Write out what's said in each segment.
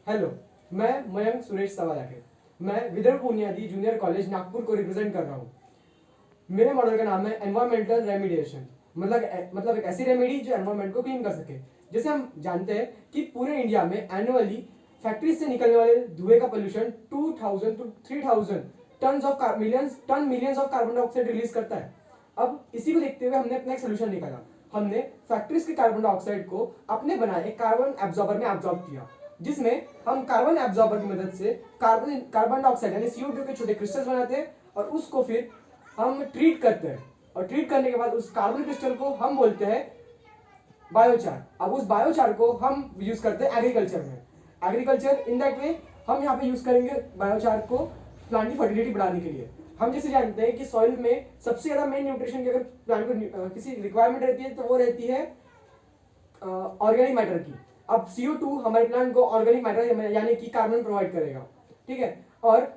Hello, मैं मयंक सुरेश सवालाखे। मैं विदर्भ बुनियादी जूनियर कॉलेज नागपुर को रिप्रेजेंट कर रहा हूँ। मेरे मॉडल का नाम है एनवायरमेंटल रेमिडिएशन। मतलब एक ऐसी रेमेडी जो एनवायरमेंट को क्लीन कर सके। जैसे हम जानते हैं कि पूरे इंडिया में एनुअली फैक्ट्रीज से निकलने वाले धुएं का pollution 2000 to 3000 millions of carbon dioxide release करता है। अब इसी को देखते हुए हमने अपना एक सोल्यूशन निकाला। हमने फैक्ट्रीज के कार्बन डाइऑक्साइड को अपने बनाए कार्बन एब्जॉर्बर में एब्जॉर्ब किया, जिसमें हम कार्बन एब्जॉर्बर की मदद से कार्बन डाइऑक्साइड यानी CO2 के छोटे क्रिस्टल्स बनाते हैं और उसको फिर हम ट्रीट करते हैं। और ट्रीट करने के बाद उस कार्बन क्रिस्टल को हम बोलते हैं बायोचार। अब उस बायोचार को हम यूज करते हैं एग्रीकल्चर में। एग्रीकल्चर इन दैट वे हम यहाँ पे यूज करेंगे बायोचार को प्लांट की फर्टिलिटी बढ़ाने के लिए। हम जैसे जानते हैं कि सॉइल में सबसे ज्यादा मेन न्यूट्रिशन की अगर प्लांट को किसी रिक्वायरमेंट रहती है तो वो रहती है ऑर्गेनिक मैटर की। अब CO2 हमारे प्लांट को ऑर्गेनिक मैटर यानी कि कार्बन प्रोवाइड करेगा, ठीक है। और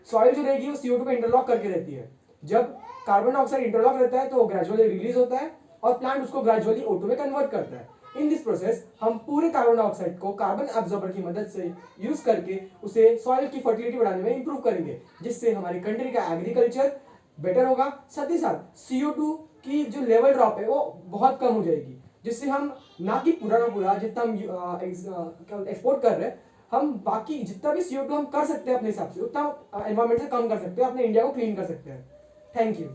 सॉइल जो रहेगी वो CO2 को इंटरलॉक करके रहती है। जब कार्बन डाइऑक्साइड इंटरलॉक रहता है तो वो ग्रेजुअली रिलीज होता है और प्लांट उसको ग्रेजुअली O2 में कन्वर्ट करता है। इन दिस प्रोसेस हम पूरे कार्बन डाइऑक्साइड को कार्बन एब्जॉर्बर की मदद से यूज करके उसे सॉइल की फर्टिलिटी बढ़ाने में इंप्रूव करेंगे, जिससे हमारी कंट्री का एग्रीकल्चर बेटर होगा। साथ ही साथ CO2 की जो लेवल ड्रॉप है वो बहुत कम हो जाएगी, जिससे हम ना कि पूरा का पूरा जितना हम एक्सपोर्ट कर रहे हैं, हम बाकी जितना भी CO2 हम कर सकते हैं अपने हिसाब से उतना एनवायरमेंट से कम कर सकते हैं, अपने इंडिया को क्लीन कर सकते हैं। Thank you.